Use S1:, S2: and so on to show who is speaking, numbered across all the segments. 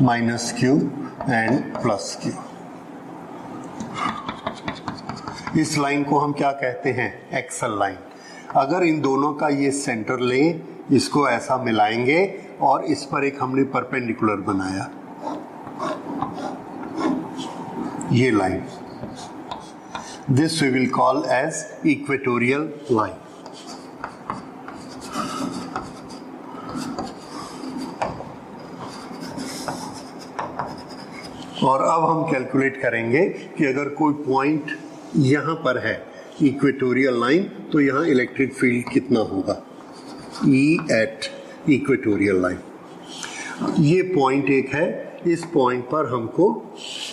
S1: Minus Q and plus Q. इस line को हम क्या कहते हैं? Axle line. अगर इन दोनों का ये सेंटर लें, इसको ऐसा मिलाएंगे और इस पर एक हमने परपेंडिकुलर बनाया, ये line, this we will call as equatorial line. और अब हम कैलकुलेट करेंगे कि अगर कोई पॉइंट यहां पर है इक्वेटोरियल लाइन, तो यहां इलेक्ट्रिक फील्ड कितना होगा? E at equatorial line. ये पॉइंट एक है, इस पॉइंट पर हमको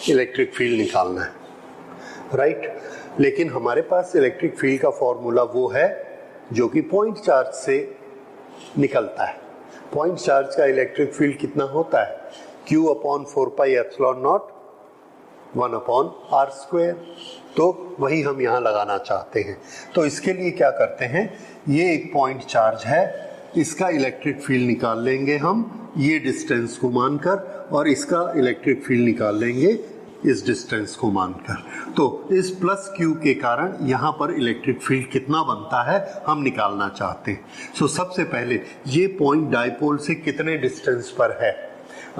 S1: इलेक्ट्रिक फील्ड निकालना है, राइट? लेकिन हमारे पास इलेक्ट्रिक फील्ड का फॉर्मूला वो है जो कि पॉइंट चार्ज से निकलता है। पॉइंट चार्ज का इलेक्ट्रिक फील्ड कितना होता है? Q upon 4πε0 1 upon r square. तो वही हम यहाँ लगाना चाहते हैं। तो इसके लिए क्या करते हैं, ये एक पॉइंट चार्ज है, इसका इलेक्ट्रिक फील्ड निकाल लेंगे हम ये डिस्टेंस को मानकर, और इसका इलेक्ट्रिक फील्ड निकाल लेंगे इस डिस्टेंस को मानकर। तो इस प्लस Q के कारण यहाँ पर इलेक्ट्रिक फील्ड कितना बनता है हम निकालना चाहते हैं। सो सबसे पहले ये पॉइंट डाइपोल से कितने डिस्टेंस पर है?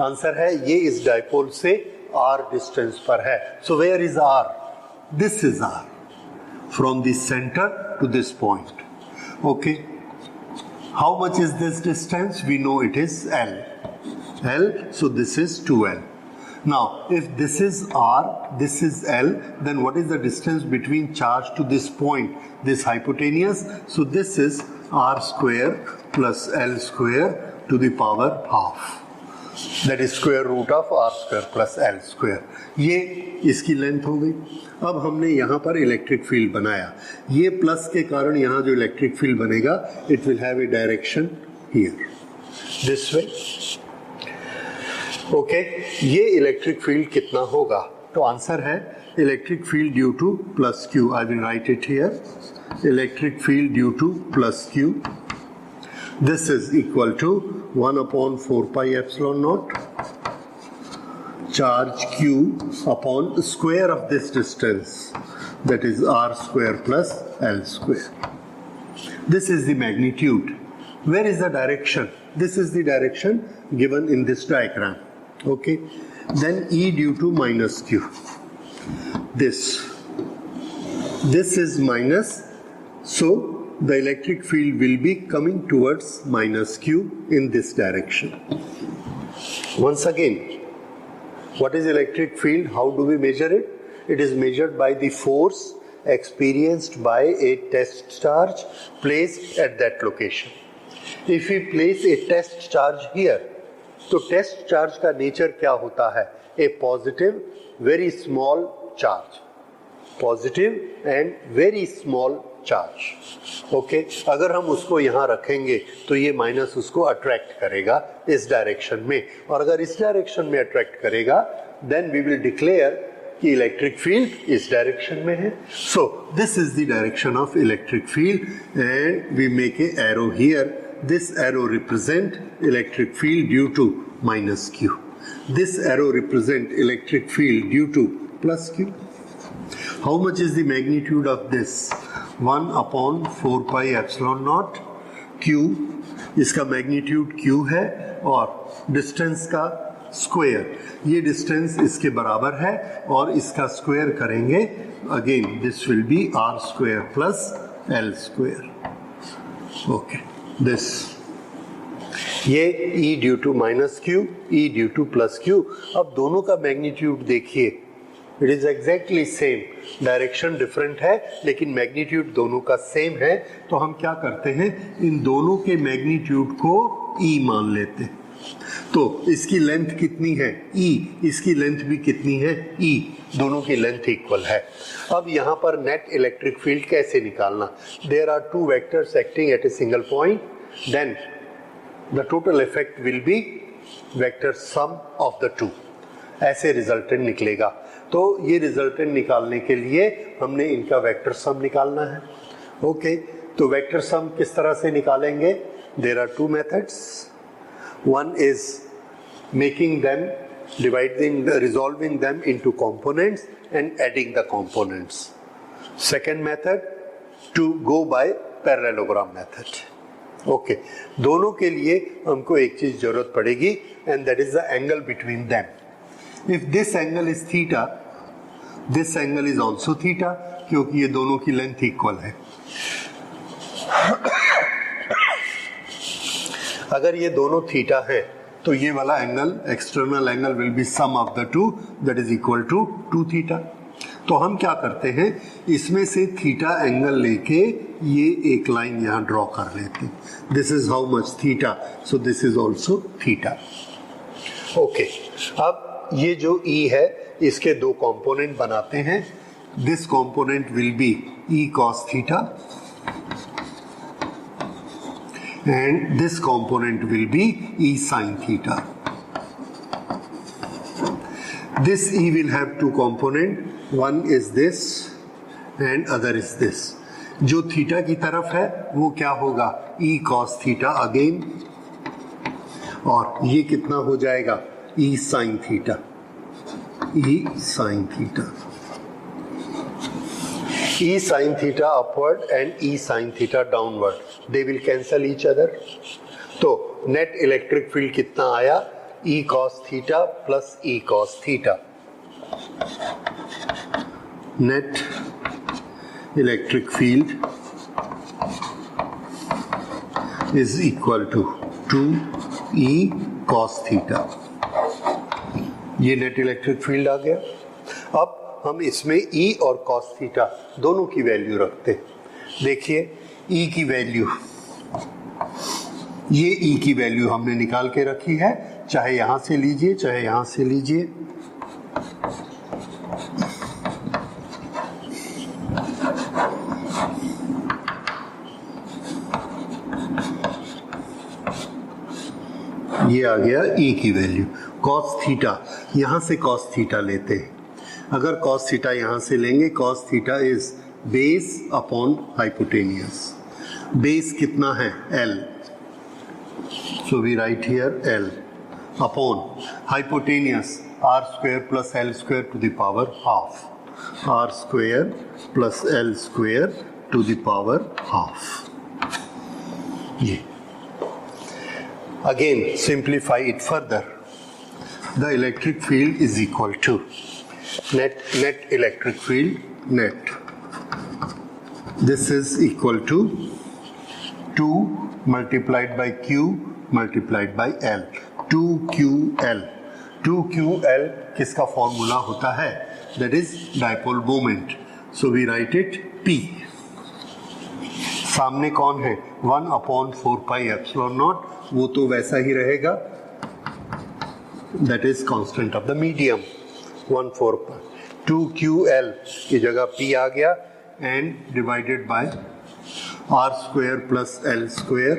S1: आंसर है ये इस डाइपोल से r डिस्टेंस पर है। So where is r? This is r from this centre to this point. Okay, how much is this distance? We know it is l, so this is 2l. Now if this is r, this is l, then what is the distance between charge to this point, this hypotenuse? So this is r square plus l square to the power half, that is square root of r square plus l square. ये इसकी length हो गई। अब हमने यहाँ पर electric field बनाया, ये प्लस के कारण यहाँ जो इलेक्ट्रिक फील्ड बनेगा, it will have a direction here this way. Okay, ये इलेक्ट्रिक फील्ड कितना होगा? तो आंसर है electric field due to plus Q. I will write it here, electric field due to plus Q, this is equal to 1 upon 4πε0 charge q upon square of this distance, that is r square plus l square. This is the magnitude. Where is the direction? This is the direction given in this diagram. Okay, then E due to minus q, this is minus, so the electric field will be coming towards minus q in this direction. Once again, what is electric field? How do we measure it? It is measured by the force experienced by a test charge placed at that location. If we place a test charge here, तो test charge का nature क्या होता है? A positive very small charge, positive and very small charge. Okay, अगर हम उसको यहाँ रखेंगे तो ये माइनस उसको अट्रैक्ट करेगा इस डायरेक्शन में, और अगर इस डायरेक्शन में अट्रैक्ट करेगा देन वी विल डिक्लेयर कि इलेक्ट्रिक फील्ड इस डायरेक्शन में है। So this is the direction of electric field and we make a arrow here. This arrow represent electric field due to minus q. This arrow represent electric field due to plus q. How much is the magnitude of this? 1 upon 4πε0 q. इसका magnitude q है और distance का square, ये distance इसके बराबर है और इसका स्क्वायर करेंगे, again this will B r square plus l square. Okay, this ये E due to minus Q, E due to plus Q. अब दोनों का मैग्नीट्यूड देखिए, it is exactly same, direction different है लेकिन मैग्नीट्यूड दोनों का सेम है. तो हम क्या करते हैं, इन दोनों के मैग्नीट्यूड को E मान लेते हैं. तो इसकी लेंथ कितनी है? E. इसकी लेंथ भी कितनी है? E. दोनों की लेंथ इक्वल है. अब यहाँ पर नेट इलेक्ट्रिक फील्ड कैसे निकालना? There are two vectors acting at a single point, then the total effect will be vector sum of the two. ऐसे रिजल्टेंट निकलेगा. तो ये रिजल्टेंट निकालने के लिए हमने इनका वेक्टर सम निकालना है. ओके, तो वेक्टर सम किस तरह से निकालेंगे? There are two methods. One is making them resolving them into components and adding the components. Second method, to go by parallelogram method. Okay, दोनों के लिए हमको एक चीज जरूरत पड़ेगी, and that is the angle between them. If this angle is theta, this angle is also theta, क्योंकि ये दोनों की लेंथ इक्वल है. अगर ये दोनों थीटा है तो ये वाला angle, external angle, will be sum of the two, that is equal to 2 theta. तो हम क्या करते हैं, इसमें से थीटा एंगल लेके ये एक लाइन यहां ड्रॉ कर लेते हैं. This is how much theta, so this is also theta. Okay, अब ये जो E है इसके दो कंपोनेंट बनाते हैं. This component will be E cos theta and this component will be E sin theta. This E will have two components, one is this and other is this. जो theta की तरफ है वो क्या होगा, E cos theta again, और ये कितना हो जाएगा, E sin theta. E sin theta. E sin theta upward and E sin theta downward, they will cancel each other. तो net electric field कितना आया, E cos theta plus E cos theta. Net electric field is equal to 2E cos theta. ये net electric field आ गया. अब हम इसमें E और cos theta दोनों की वैल्यू रखते हैं. देखिए E की वैल्यू, ये E की वैल्यू हमने निकाल के रखी है, चाहे यहां से लीजिए चाहे यहां से लीजिए. ये आ गया E की वैल्यू. cos थीटा, यहां से cos थीटा लेते हैं. अगर cos थीटा यहां से लेंगे, cos theta is base upon hypotenuse. Base कितना है, L, so we write here L upon hypotenuse r square plus L square to the power half. r square plus L square to the power half. ये again simplify it further. The electric field is equal to net electric field, net, this is equal to 2 multiplied by Q multiplied by L. 2QL. 2QL किसका formula होता है, that is dipole moment, so we write it P. सामने कौन है, 1/4 pi epsilon naught, वो तो वैसा ही रहेगा, that is constant of the medium. 1/4 pi. 2QL की जगह P आ गया and divided by R square plus L square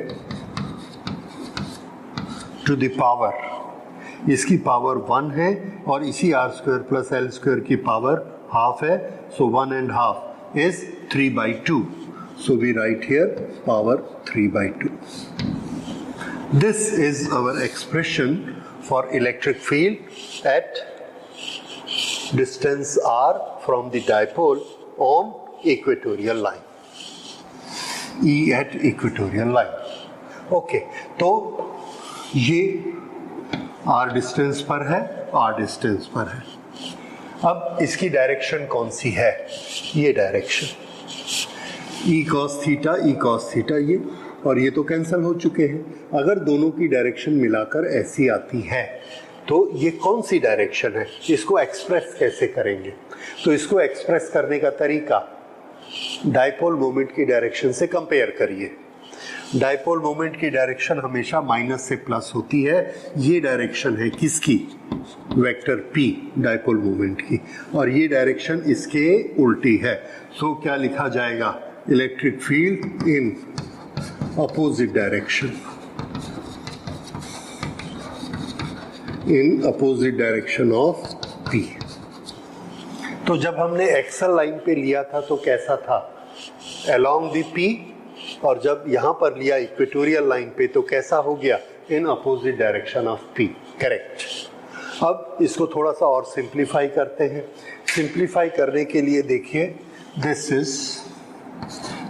S1: to the power, इसकी पावर 1 है और इसी R square plus L square की पावर हाफ है, so 1.5 is 3/2, so we write here power 3/2. This is our expression for electric field at distance r from the dipole on equatorial line. E at equatorial line. Okay, तो ये r distance पर है, r distance पर है. अब इसकी direction कौन सी है, ये डायरेक्शन E cos थीटा ये, और ये तो कैंसिल हो चुके हैं. अगर दोनों की डायरेक्शन मिलाकर ऐसी आती है तो ये कौन सी डायरेक्शन है, इसको एक्सप्रेस कैसे करेंगे. तो इसको एक्सप्रेस करने का तरीका, डाइपोल मोमेंट की डायरेक्शन से कंपेयर करिए. डाइपोल मोमेंट की डायरेक्शन हमेशा माइनस से प्लस होती है. ये डायरेक्शन है किसकी, वेक्टर P डाइपोल मोमेंट की, और ये डायरेक्शन इसके उल्टी है. सो क्या लिखा जाएगा, electric field in opposite direction, in opposite direction of P. तो जब हमने एक्सल लाइन पे लिया था तो कैसा था, along the P, और जब यहाँ पर लिया इक्वेटोरियल लाइन पे तो कैसा हो गया, in opposite direction of P. Correct. अब इसको थोड़ा सा और सिंप्लीफाई करते हैं। सिंप्लीफाई करने के लिए देखिए, this is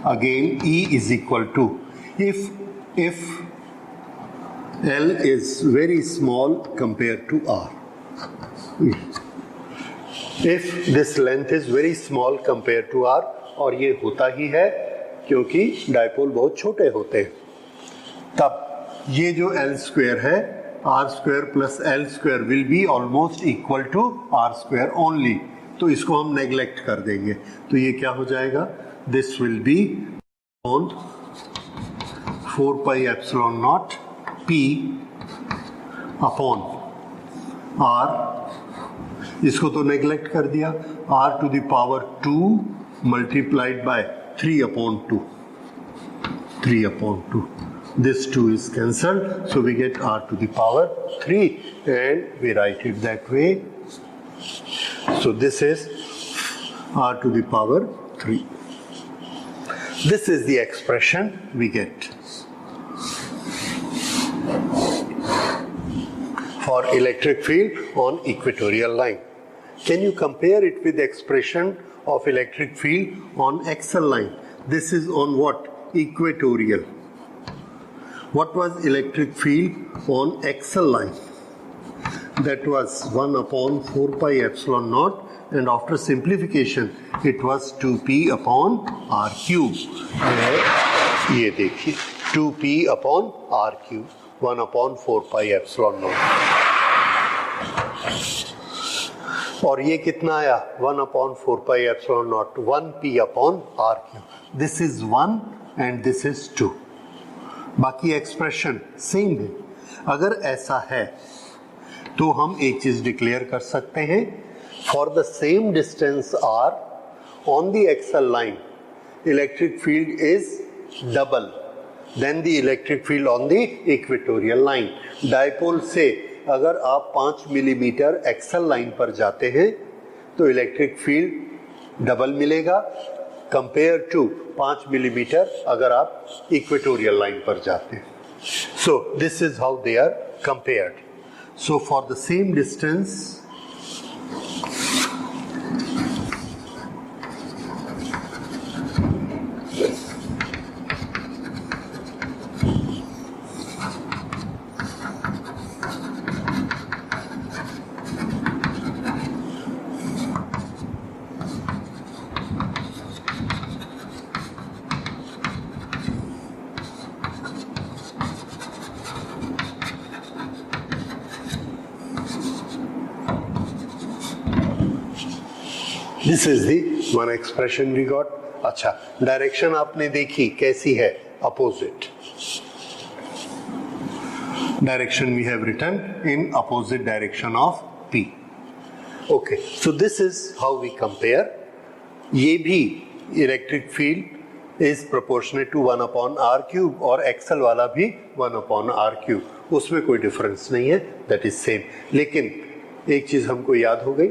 S1: again E is equal to, if L is very small compared to R, if this length is very small compared to R, और ये होता ही है क्योंकि डायपोल बहुत छोटे होते हैं, तब ये जो L स्क्वायर है, R square plus L square will be almost equal to R square only, तो इसको हम नेग्लेक्ट कर देंगे। तो ये क्या हो जाएगा, this will be on 4 pi epsilon naught P upon R, इसको तो नेग्लेक्ट कर दिया, R to the power 2 multiplied by 3 upon 2, 3 upon 2, this 2 is cancelled, so we get R to the power 3 and we write it that way. So this is R to the power 3. This is the expression we get for electric field on equatorial line. Can you compare it with the expression of electric field on axial line? This is on what? Equatorial. What was electric field on axial line? That was 1 upon 4 pi epsilon naught, and after simplification it was 2p upon r cube. ये देखिए 2p upon r cube, 1 upon 4 pi epsilon naught. और ये कितना आया, 1 upon 4 pi epsilon naught, 1p upon r cube. This is 1 and this is 2. बाकी expression same है। अगर ऐसा है तो हम एक चीज डिक्लेयर कर सकते हैं, for the same distance r on the axial line electric field is double than the electric field on the equatorial line. Dipole से अगर आप 5 मिलीमीटर एक्सल लाइन पर जाते हैं तो इलेक्ट्रिक फील्ड डबल मिलेगा कंपेयर टू 5 मिलीमीटर अगर आप इक्वेटोरियल लाइन पर जाते हैं। So this is how they are compared. So for the same distance this is the one expression we got. अच्छा, डायरेक्शन आपने देखी कैसी है, opposite direction we have written in opposite direction of P। Okay, so this is how we compare. ये भी electric field is proportionate to 1 upon R cube और axle वाला भी 1 अपॉन आर क्यूब, उसमें कोई डिफरेंस नहीं है, दैट इज सेम। लेकिन एक चीज हमको याद हो गई,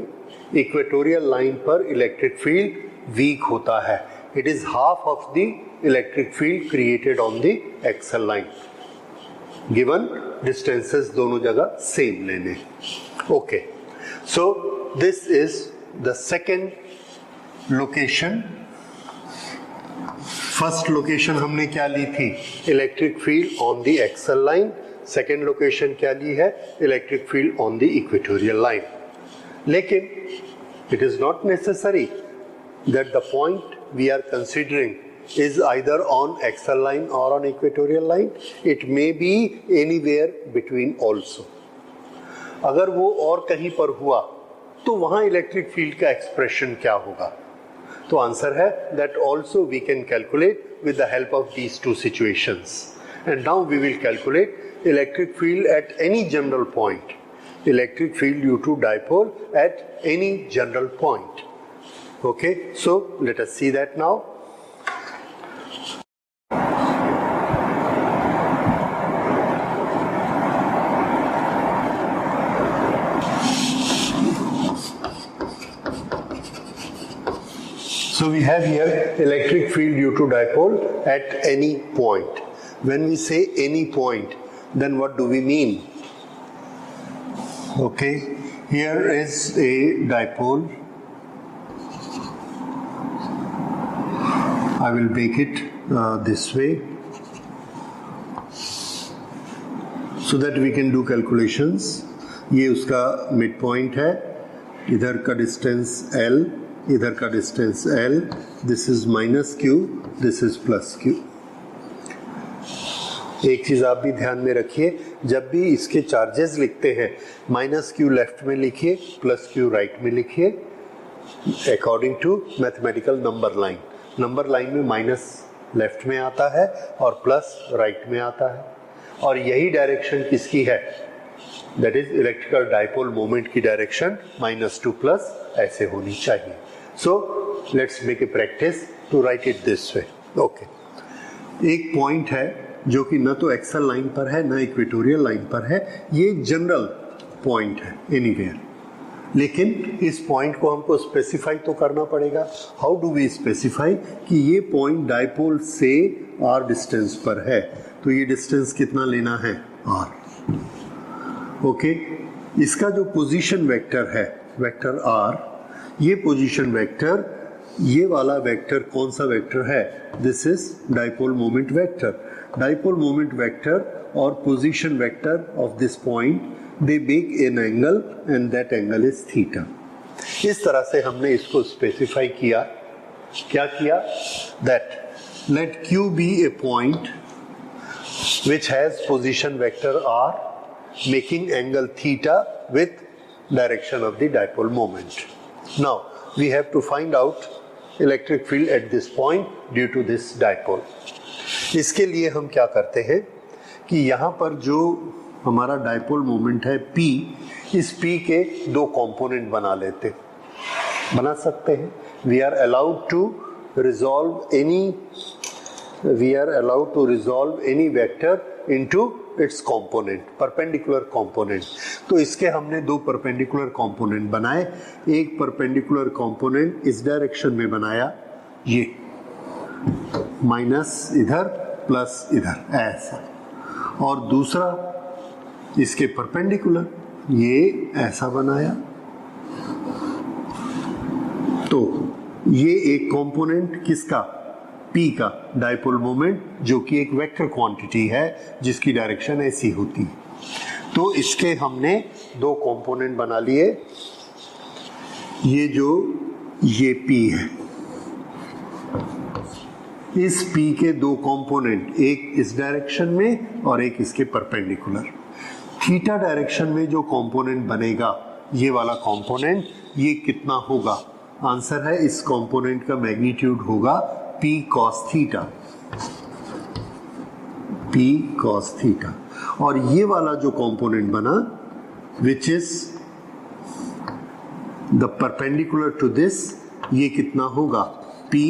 S1: इक्वेटोरियल लाइन पर इलेक्ट्रिक फील्ड वीक होता है, it is half of the electric field created on the axial line, given distances दोनों जगह सेम लेने। Okay, so this is the second location. First location हमने क्या ली थी, electric field on the axial line. Second location क्या ली है, electric field on the equatorial line. लेकिन it is not necessary that the point we are considering is either on axial line or on equatorial line. It may be anywhere between also. अगर वो और कहीं पर हुआ तो वहां electric field का एक्सप्रेशन क्या होगा? तो आंसर है that also we can calculate with the help of these two situations. And now we will calculate electric field at any general point. Electric field due to dipole at any general point. Okay, so let us see that now. So we have here electric field due to dipole at any point. When we say any point, then what do we mean? Okay, Here is a dipole. I will make it this way so that we can do calculations. ये उसका mid point है, इधर का distance L, इधर का distance L. This is minus Q, this is plus Q. एक चीज आप भी ध्यान में रखिए, जब भी इसके चार्जेस लिखते हैं माइनस Q लेफ्ट में लिखिए, प्लस Q राइट में लिखिए, according to mathematical number line. Number line में माइनस लेफ्ट में आता है और प्लस राइट में आता है, और यही डायरेक्शन किसकी है, that is electrical dipole moment की डायरेक्शन माइनस टू प्लस ऐसे होनी चाहिए. So let's make a practice to write it this way. Okay, एक पॉइंट है जो कि न तो एक्सल लाइन पर है न इक्वेटोरियल लाइन पर है, ये जनरल पॉइंट है एनीवेयर, लेकिन इस पॉइंट को हमको स्पेसिफाई तो करना पड़ेगा. हाउ डू वी स्पेसिफाई कि ये पॉइंट डाइपोल से r डिस्टेंस पर है, तो ये डिस्टेंस कितना लेना है, r. ओके, इसका जो पोजीशन वेक्टर है, वेक्टर r, ये पोजीशन वेक्टर, ये वाला वेक्टर कौन सा वेक्टर है, this is dipole moment vector. Dipole moment vector और position vector of this point, they make an angle and that angle is theta. इस तरह से हमने इसको स्पेसिफाई किया. क्या किया, that let Q be a point which has position vector r making angle theta with direction of the dipole moment. Now we have to find out electric field at this point due to this dipole. इसके लिए हम क्या करते हैं कि यहाँ पर जो हमारा डाइपोल मोमेंट है P, इस P के दो कंपोनेंट बना लेते, बना सकते हैं. We are allowed to resolve any vector into its component, perpendicular component. तो इसके हमने दो परपेंडिकुलर कंपोनेंट बनाए. एक परपेंडिकुलर कंपोनेंट इस डायरेक्शन में बनाया, ये माइनस इधर प्लस इधर ऐसा, और दूसरा इसके परपेंडिकुलर ये ऐसा बनाया. तो ये एक कंपोनेंट किसका, P का डाइपोल मोमेंट, जो कि एक वेक्टर क्वांटिटी है जिसकी डायरेक्शन ऐसी होती है. तो इसके हमने दो कंपोनेंट बना लिए. ये P है, इस P के दो कंपोनेंट, एक इस डायरेक्शन में और एक इसके परपेंडिकुलर. थीटा डायरेक्शन में जो कंपोनेंट बनेगा, ये वाला कंपोनेंट, ये कितना होगा, आंसर है इस कंपोनेंट का मैग्नीट्यूड होगा P cos theta, P cos theta. और ये वाला जो कंपोनेंट बना, which is the perpendicular to this, ये कितना होगा, P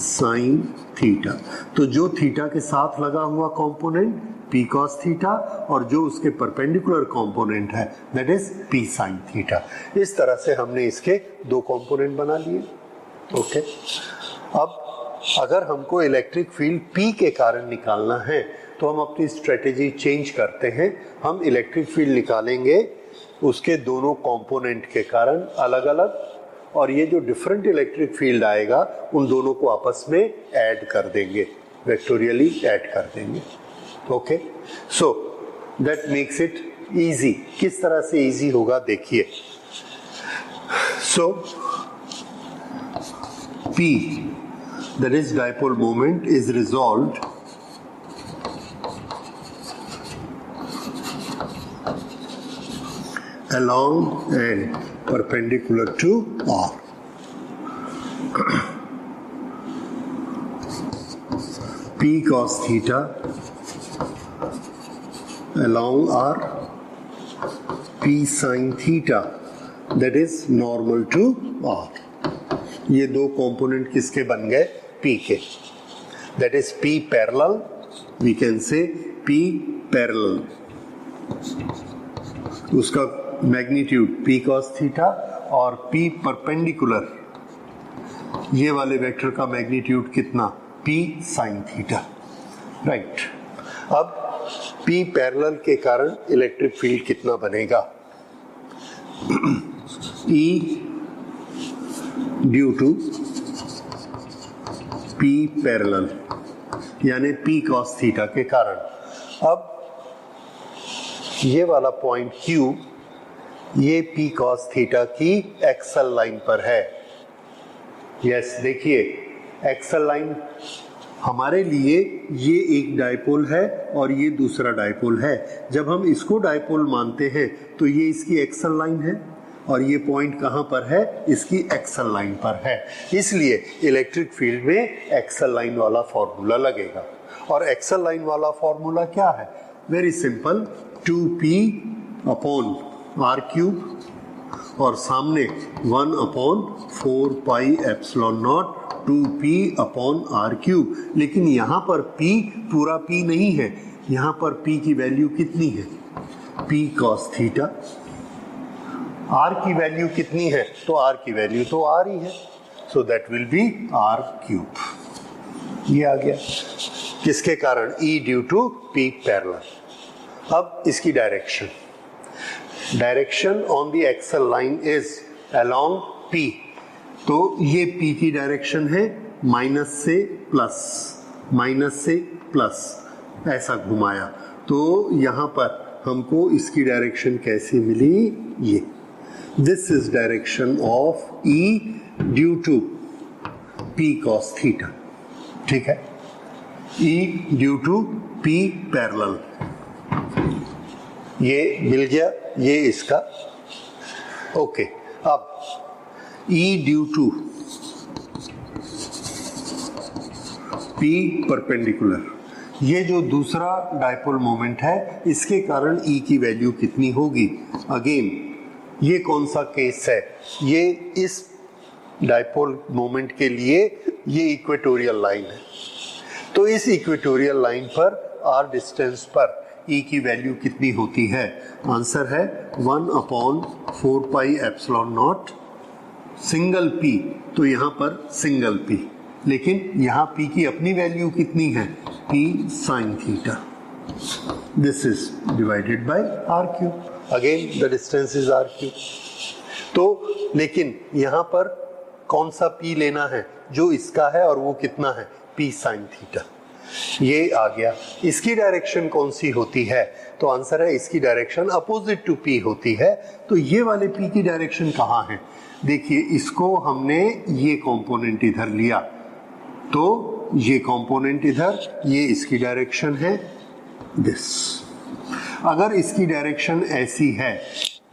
S1: sin थीटा. तो जो थीटा के साथ लगा हुआ कंपोनेंट P cos थीटा, और जो उसके परपेंडिकुलर कंपोनेंट है that is P sin theta. इस तरह से हमने इसके दो कंपोनेंट बना लिए. ओके, अब अगर हमको इलेक्ट्रिक फील्ड P के कारण निकालना है तो हम अपनी स्ट्रेटेजी चेंज करते हैं. हम इलेक्ट्रिक फील्ड निकालेंगे उसके दोनों कंपोनेंट के कारण अलग अलग, और ये जो डिफरेंट इलेक्ट्रिक फील्ड आएगा उन दोनों को आपस में ऐड कर देंगे, वेक्टोरियली ऐड कर देंगे. Okay, so that makes it easy. किस तरह से इजी होगा देखिए. सो P, that is dipole moment, is resolved along and perpendicular to R. P cos theta along R, P sin theta, that is normal to R. ये दो component किसके बन गए, P के. That is P parallel, we can say P parallel. उसका magnitude P cos theta और P perpendicular, ये वाले वेक्टर का मैग्नीट्यूड कितना, P sin थीटा. राइट, अब P पैरेलल के कारण इलेक्ट्रिक फील्ड कितना बनेगा. E due to P parallel यानी P cos थीटा के कारण। अब ये वाला पॉइंट Q ये P cos थीटा की एक्सल लाइन पर है। यस, देखिए एक्सल लाइन हमारे लिए ये एक डायपोल है और ये दूसरा डायपोल है। जब हम इसको डायपोल मानते हैं तो ये इसकी एक्सल लाइन है और ये पॉइंट कहाँ पर है, इसकी एक्सल लाइन पर है। इसलिए इलेक्ट्रिक फील्ड में एक्सल लाइन वाला फॉर्मूला लगेगा। और एक्सल लाइन वाला फॉर्मूला क्या है? Very simple, 2p upon r cube और सामने 1/4 पाई epsilon naught 2p upon r cube. लेकिन यहाँ पर p पूरा p नहीं है, यहाँ पर p की वैल्यू कितनी है? p cos theta. r की वैल्यू कितनी है? तो r की वैल्यू तो r ही है, सो दैट विल बी r क्यूब। ये आ गया किसके कारण? E due to P parallel. अब इसकी direction on the axial line is along P। तो ये P की डायरेक्शन है माइनस से प्लस, ऐसा घुमाया। तो यहाँ पर हमको इसकी डायरेक्शन कैसी मिली? ये this is direction of E due to P cos theta. ठीक है, E due to P parallel, ये मिल गया, ये इसका। ओके, अब E due to P perpendicular, ये जो दूसरा डायपोल मोमेंट है इसके कारण E की वैल्यू कितनी होगी? अगेन ये कौन सा केस है? ये इस डायपोल मोमेंट के लिए ये इक्वेटोरियल लाइन है। तो इस इक्वेटोरियल लाइन पर r डिस्टेंस पर E की वैल्यू कितनी होती है? आंसर है 1/4 पाई एप्सिलॉन नॉट सिंगल p। तो यहाँ पर सिंगल p, लेकिन यहाँ p की अपनी वैल्यू कितनी है? P sin theta. This is divided by r cube. Again the distance is r cube. तो लेकिन यहाँ पर कौन सा p लेना है? जो इसका है, और वो कितना है? P sin theta. ये आ गया। इसकी डायरेक्शन कौन सी होती है? तो आंसर है इसकी डायरेक्शन अपोजिट टू P होती है। तो ये वाले P की डायरेक्शन कहाँ है? देखिए, इसको हमने ये कंपोनेंट इधर लिया, तो ये कंपोनेंट इधर, ये इसकी डायरेक्शन है दिस। अगर इसकी डायरेक्शन ऐसी है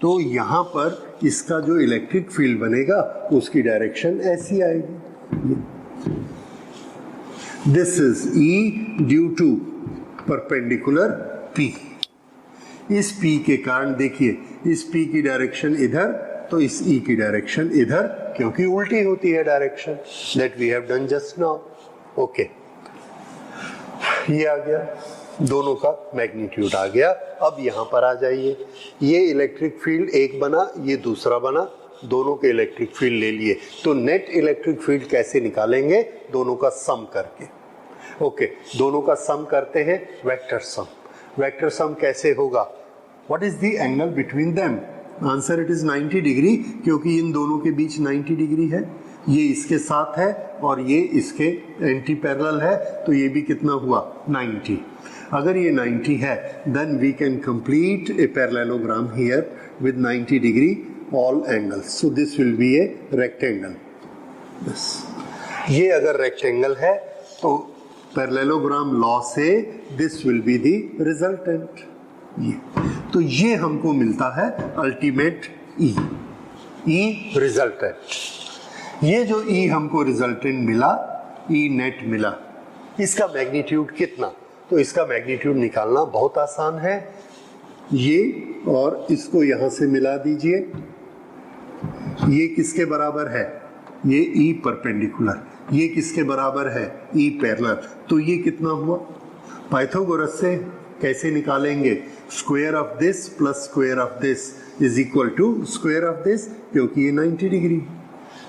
S1: तो यहाँ पर इसका जो इलेक्ट्रिक फील्ड बनेगा उसकी डायरेक्शन ऐसी आएगी। This is E due to perpendicular P। इस P के कारण देखिए, इस P की डायरेक्शन इधर, तो इस E की डायरेक्शन इधर, क्योंकि उल्टी होती है direction. That we have done just now. Okay, ये आ गया, दोनों का मैग्नीट्यूड आ गया। अब यहाँ पर आ जाइए, ये इलेक्ट्रिक फील्ड एक बना, ये दूसरा बना, दोनों के इलेक्ट्रिक फील्ड ले लिए। तो नेट इलेक्ट्रिक फील्ड कैसे निकालेंगे? दोनों का सम करके। ओके, दोनों का सम करते हैं, वेक्टर सम। वेक्टर सम कैसे होगा? What is the angle between them? Answer it is 90 degree, क्योंकि इन दोनों के बीच 90 डिग्री है। ये इसके साथ है और ये इसके एंटी पैरेलल है, तो ये भी कितना हुआ? 90। अगर ये 90 है, then we can complete a parallelogram here with 90 degree all angles. So this will be a rectangle. Yes. ये अगर रेक्टेंगल है तो पैरेललोग्राम लॉ से this will be the resultant. ये तो ये हमको मिलता है अल्टीमेट E रिजल्टेंट। ये जो E हमको रिजल्टेंट मिला, E नेट मिला, इसका मैग्नीट्यूड कितना? तो इसका मैग्नीट्यूड निकालना बहुत आसान है। ये और इसको यहां से मिला दीजिए। ये किसके बराबर है? ये E परपेंडिकुलर। ये किसके बराबर है? E parallel. तो ये कितना हुआ? पाइथागोरस से कैसे निकालेंगे? Square of this plus square of this is equal to square of this, क्योंकि ये 90 डिग्री।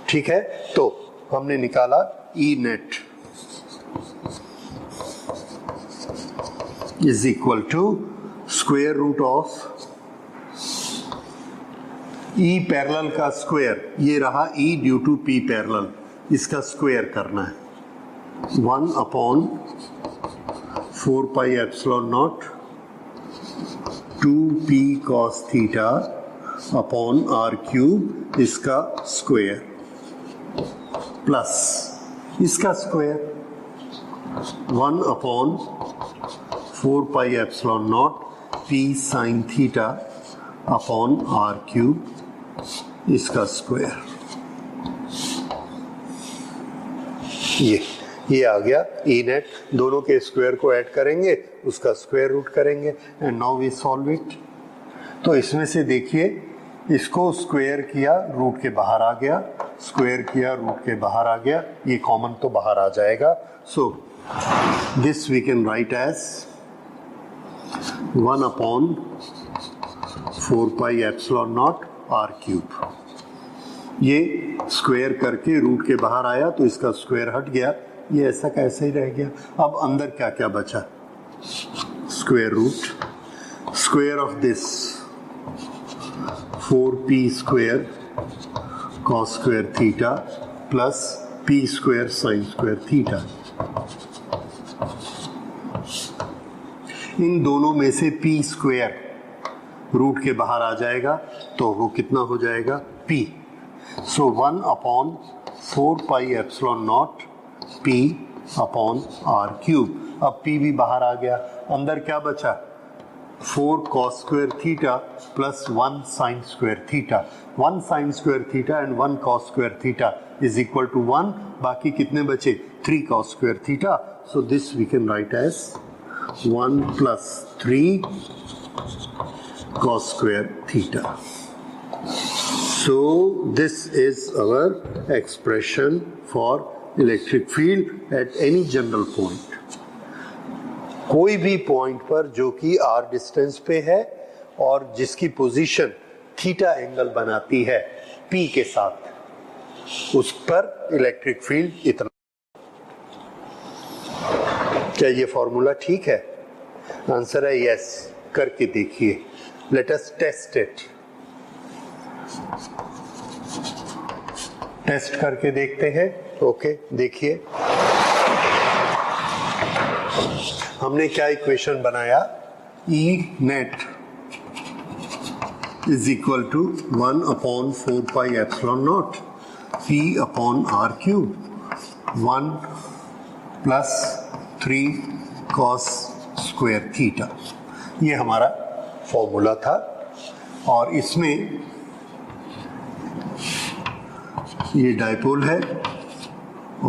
S1: ठीक है, तो हमने निकाला E net is equal to square root of E parallel का स्क्वायर, ये रहा E due to P parallel, इसका स्क्वायर करना है 1 upon 4 pi epsilon naught 2p cos theta upon R cube, इसका स्क्वायर प्लस इसका square 1 upon 4 pi epsilon naught p sine theta upon R cube, इसका square. ये आ गया ई नेट, दोनों के स्क्वायर को ऐड करेंगे, उसका स्क्वायर रूट करेंगे and now we solve it. तो इसमें से देखिए, इसको स्क्वायर किया रूट के बाहर आ गया, स्क्वायर किया रूट के बाहर आ गया, ये कॉमन तो बाहर आ जाएगा। So this we can write as 1 upon 4 pi epsilon naught R cube. ये स्क्वायर करके रूट के बाहर आया तो इसका स्क्वायर हट गया, ये ऐसा कैसे ही रह गया। अब अंदर क्या क्या बचा, square root, square of this 4p square cos square theta plus p square sine square theta. इन दोनों में से p स्क्वायर रूट के बाहर आ जाएगा तो वो कितना हो जाएगा, p। सो 1 upon 4 pi epsilon naught p upon R cube. अब p भी बाहर आ गया, अंदर क्या बचा, 4 cos square theta plus 1 sine square theta. 1 sine square theta and 1 cos square theta is equal to 1। बाकी कितने बचे, 3 cos square theta. So this we can write as 1 plus 3 cos square theta. So this is our expression for electric field at any general point. कोई भी point पर जो कि r distance पे है और जिसकी पोजीशन थीटा एंगल बनाती है p के साथ, उस पर इलेक्ट्रिक फील्ड इतना। क्या ये फॉर्मूला ठीक है? आंसर है यस। करके देखिए, let us test it. Test करके देखते हैं। ओके, देखिए हमने क्या इक्वेशन बनाया, E net is equal to 1 upon 4 pi epsilon naught P upon R cube 1 plus 3 cos square theta. ये हमारा फॉर्मूला था और इसमें ये डाइपोल है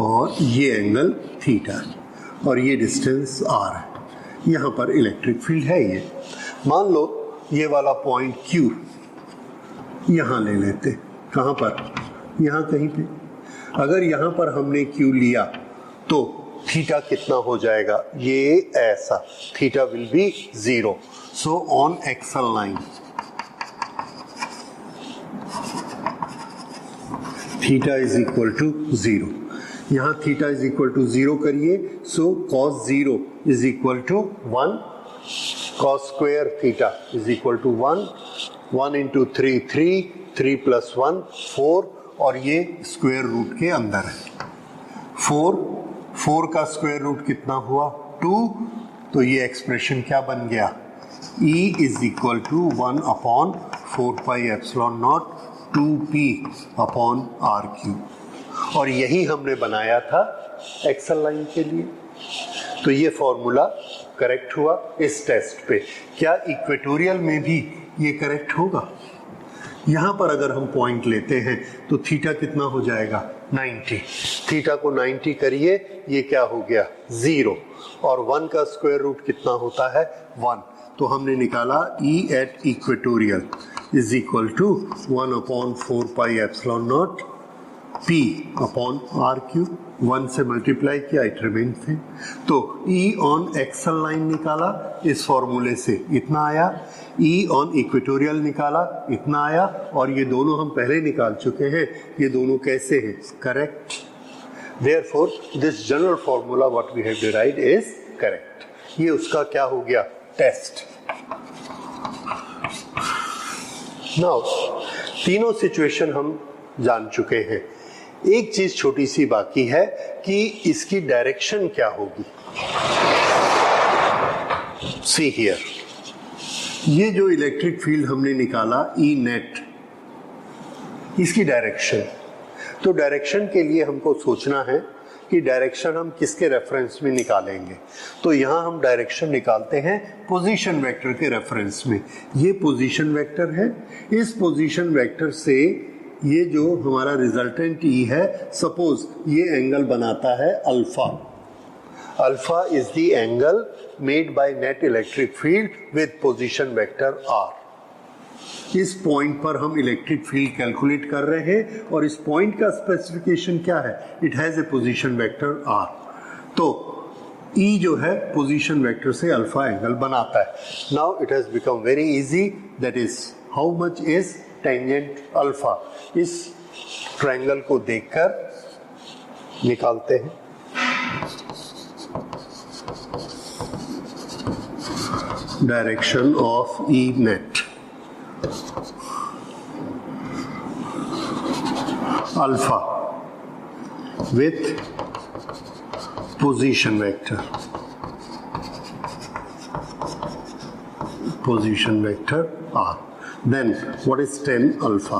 S1: और ये एंगल थीटा है और ये डिस्टेंस r है। यहाँ पर इलेक्ट्रिक फील्ड है। ये मान लो ये वाला पॉइंट Q यहाँ ले लेते, कहाँ पर, यहाँ कहीं पे। अगर यहाँ पर हमने Q लिया तो थीटा कितना हो जाएगा, ये ऐसा, theta will be 0। So on XL line, theta is equal to 0. यहाँ theta is equal to 0 करिए, so cos 0 is equal to 1, cos square theta is equal to 1, 1 into 3 3, 3 plus 1 4 और ये स्क्वायर रूट के अंदर है। 4 का स्क्वायर रूट कितना हुआ, 2। तो ये एक्सप्रेशन क्या बन गया, E is equal to 1 upon 4 pi epsilon naught 2p upon r cube। और यही हमने बनाया था एक्सल लाइन के लिए। तो ये फॉर्मूला करेक्ट हुआ इस टेस्ट पे। क्या इक्वेटोरियल में भी ये करेक्ट होगा? यहाँ पर अगर हम पॉइंट लेते हैं तो थीटा कितना हो जाएगा, 90। थीटा को 90 करिए, ये क्या हो गया, 0। और 1 का स्क्वायर रूट कितना होता है, 1। तो हमने निकाला E at equatorial is equal to 1 upon 4 pi epsilon naught P upon R cube. 1 से मल्टीप्लाई किया, इट रिमेन सेम। तो E ऑन एक्सल लाइन निकाला इस फॉर्मूले से, इतना आया। E ऑन इक्वेटोरियल निकाला, इतना आया। और ये दोनों हम पहले निकाल चुके हैं, ये दोनों कैसे हैं, correct. Therefore this general formula what we have derived is correct. ये उसका क्या हो गया, टेस्ट। नाउ तीनों सिचुएशन हम जान चुके हैं। एक चीज छोटी सी बाकी है कि इसकी डायरेक्शन क्या होगी। सी हियर, ये जो इलेक्ट्रिक फील्ड हमने निकाला ई नेट, इसकी डायरेक्शन, तो डायरेक्शन के लिए हमको सोचना है कि डायरेक्शन हम किसके रेफरेंस में निकालेंगे। तो यहाँ हम डायरेक्शन निकालते हैं पोजीशन वेक्टर के रेफरेंस में। ये पोजीशन वेक्टर है, इस पोजीशन वेक्टर से ये जो हमारा रिजल्टेंट ई है, सपोज ये एंगल बनाता है alpha. Alpha is the angle made by net electric field with position vector R. इस पॉइंट पर हम इलेक्ट्रिक फील्ड कैलकुलेट कर रहे हैं और इस पॉइंट का स्पेसिफिकेशन क्या है, it has a position vector R. तो ई जो है पोजीशन वेक्टर से अल्फा एंगल बनाता है। Now it has become very easy, that is how much is tangent alpha. इस ट्रायंगल को देखकर निकालते हैं। Direction of E net alpha with position vector r. Then what is tan alpha?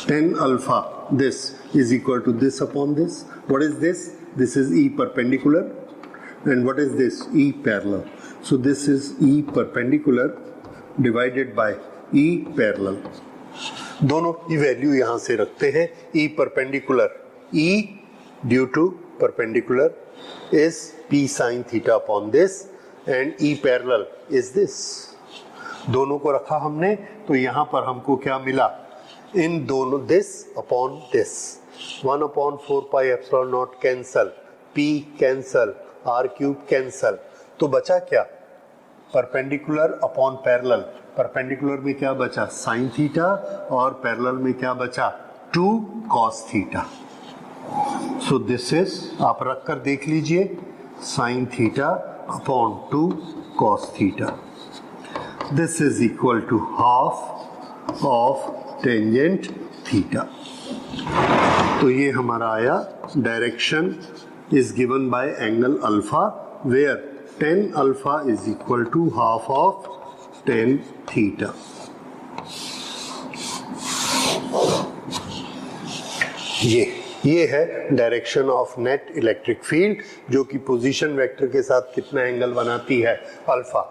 S1: Tan alpha, this is equal to this upon this. What is this? This is E perpendicular. And what is this? E parallel. So this is E perpendicular divided by E parallel. दोनों की value यहां से रखते हैं। E perpendicular, E due to perpendicular is P sin theta upon this and E parallel is this. दोनों को रखा हमने, तो यहां पर हमको क्या मिला, इन दोनों this upon this, 1 upon 4 pi epsilon naught cancel, P cancel, R cube cancel, तो बचा क्या, परपेंडिकुलर अपॉन पैरेलल। परपेंडिकुलर में क्या बचा, साइन थीटा, और पैरेलल में क्या बचा, 2 cos theta. So this is, आप रख कर देख लीजिए, sine theta upon 2 cos theta. This is equal to half of tangent theta. तो ये हमारा आया, direction is given by angle alpha where tan alpha is equal to half of tan theta. ये है direction of net electric field, जो कि position vector के साथ कितना एंगल बनाती है, अल्फा।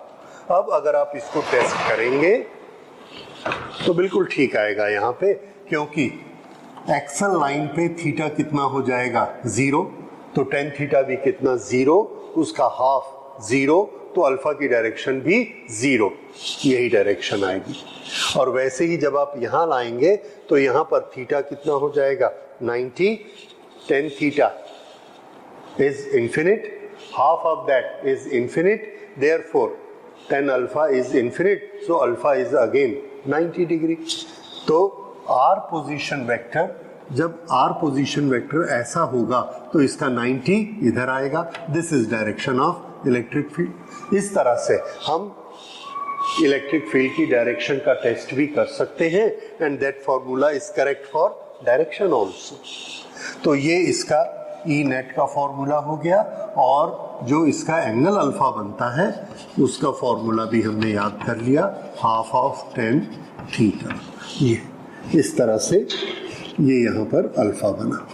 S1: अब अगर आप इसको टेस्ट करेंगे तो बिल्कुल ठीक आएगा यहाँ पे, क्योंकि एक्सल लाइन पे थीटा कितना हो जाएगा, 0, तो टेन थीटा भी कितना, 0, उसका हाफ 0, तो अल्फा की डायरेक्शन भी 0, यही डायरेक्शन आएगी। और वैसे ही जब आप यहाँ लाएंगे तो यहाँ पर थीटा कितना हो जाएगा, 90, tan theta is infinite, half of that is infinite, therefore tan alpha is infinite, so alpha is again 90 degree. तो R पोजीशन वेक्टर, जब R पोजीशन वेक्टर ऐसा होगा तो इसका 90 इधर आएगा। This is direction of electric field. इस तरह से हम इलेक्ट्रिक फील्ड की डायरेक्शन का टेस्ट भी कर सकते हैं, and that formula is correct for direction also. तो ये इसका ई नेट का फॉर्मूला हो गया, और जो इसका एंगल अल्फा बनता है उसका फॉर्मूला भी हमने याद कर लिया, हाफ ऑफ tan थीटा। ये इस तरह से ये यहाँ पर अल्फा बना।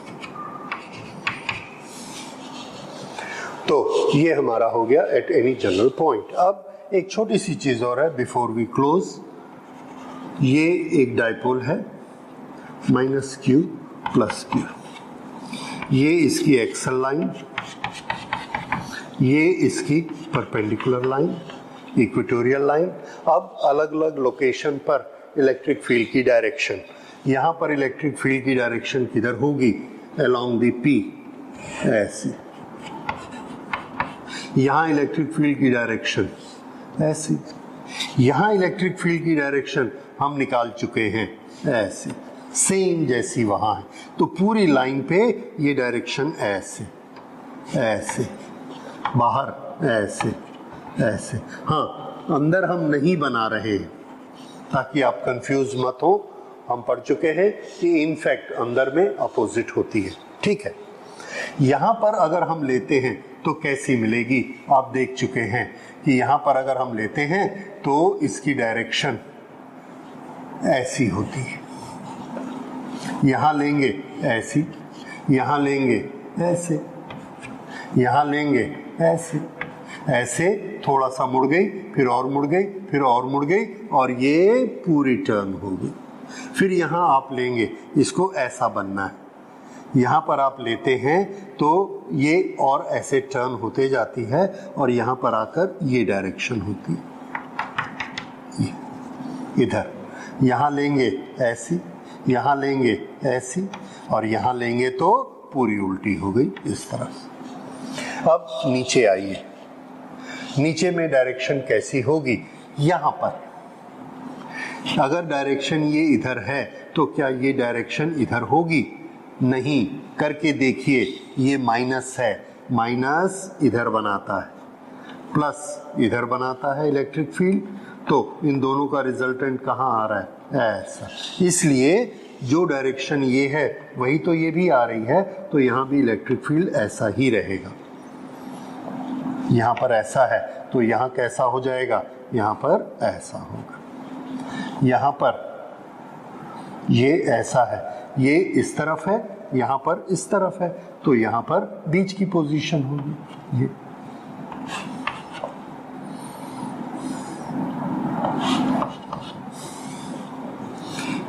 S1: तो ये हमारा हो गया एट एनी जनरल पॉइंट। अब एक छोटी सी चीज और है बिफोर वी क्लोज। ये एक डाइपोल है, -q + q, ये इसकी एक्सल लाइन, ये इसकी परपेंडिकुलर लाइन, इक्वेटोरियल लाइन। अब अलग अलग लोकेशन पर इलेक्ट्रिक फील्ड की डायरेक्शन, यहाँ पर इलेक्ट्रिक फील्ड की डायरेक्शन किधर होगी, अलोंग द P, ऐसे। यहाँ इलेक्ट्रिक फील्ड की डायरेक्शन ऐसे, यहाँ इलेक्ट्रिक फील्ड की डायरेक्शन हम निकाल चुके हैं ऐसे, सेम जैसी वहाँ है। तो पूरी लाइन पे ये डायरेक्शन ऐसे ऐसे, बाहर ऐसे ऐसे। हाँ, अंदर हम नहीं बना रहे हैं ताकि आप कंफ्यूज मत हो, हम पढ़ चुके हैं कि इनफैक्ट अंदर में अपोजिट होती है, ठीक है। यहाँ पर अगर हम लेते हैं तो कैसी मिलेगी, आप देख चुके हैं कि यहाँ पर अगर हम लेते हैं तो इसकी डायरेक्शन ऐसी होती है, यहाँ लेंगे ऐसी, यहाँ लेंगे ऐसे, यहाँ लेंगे ऐसे, ऐसे थोड़ा सा मुड़ गई, फिर और मुड़ गई, फिर और मुड़ गई, और ये पूरी टर्न हो गई। फिर यहाँ आप लेंगे, इसको ऐसा बनना है, यहाँ पर आप लेते हैं तो ये और ऐसे टर्न होते जाती है, और यहाँ पर आकर ये डायरेक्शन होती है, इधर यहाँ लेंगे ऐसी, यहाँ लेंगे ऐसी, और यहाँ लेंगे तो पूरी उल्टी हो गई इस तरह से। अब नीचे आइए, नीचे में डायरेक्शन कैसी होगी, यहाँ पर अगर डायरेक्शन ये इधर है तो क्या ये डायरेक्शन इधर होगी, नहीं, करके देखिए, ये माइनस है, माइनस इधर बनाता है, प्लस इधर बनाता है इलेक्ट्रिक फील्ड, तो इन दोनों का रिजल्टेंट कहाँ आ रहा है, ऐसा। इसलिए जो डायरेक्शन ये है वही तो ये भी आ रही है, तो यहाँ भी इलेक्ट्रिक फील्ड ऐसा ही रहेगा। यहाँ पर ऐसा है तो यहाँ कैसा हो जाएगा, यहाँ पर ऐसा होगा, यहाँ पर ये ऐसा है, ये इस तरफ है, यहाँ पर इस तरफ है, तो यहाँ पर बीच की पोजीशन होगी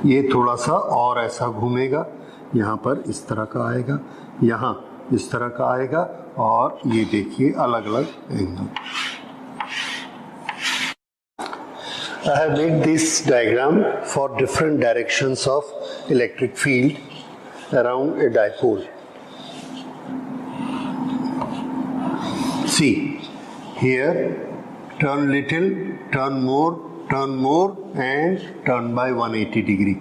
S1: ये थोड़ा सा और ऐसा घूमेगा, यहाँ पर इस तरह का आएगा, यहाँ इस तरह का आएगा, और ये देखिए अलग अलग angle. I have made this diagram for different directions of electric field around a dipole. See, here turn little, turn more and turn by 180 degree.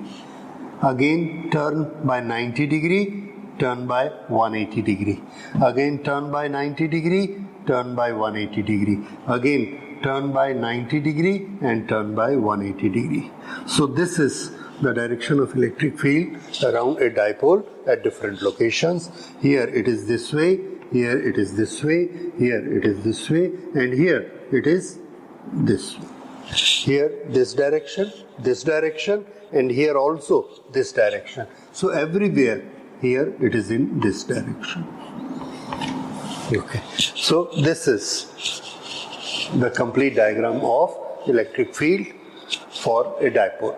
S1: Again turn by 90 degree, turn by 180 degree. Again turn by 90 degree, turn by 180 degree. Again turn by 90 degree and turn by 180 degree. So this is the direction of electric field around a dipole at different locations. Here it is this way, here it is this way, here it is this way, and here it is this way. Here this direction, and here also this direction. So everywhere here it is in this direction. Okay. So this is the complete diagram of electric field for a dipole.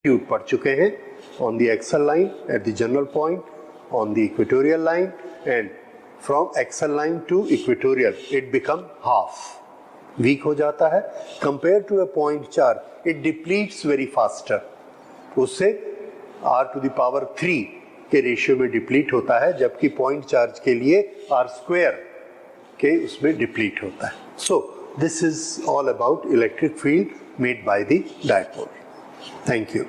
S1: पढ़ चुके हैं on the axial line at the general point, on the equatorial line, and from axial line to equatorial it become half. Weak हो जाता है compare to a point charge, it depletes very faster, उससे r to the power 3 के ratio में deplete होता है, जबकि point charge के लिए r² के उसमें डिप्लीट होता है. So this is all about electric field made by the dipole. Thank you.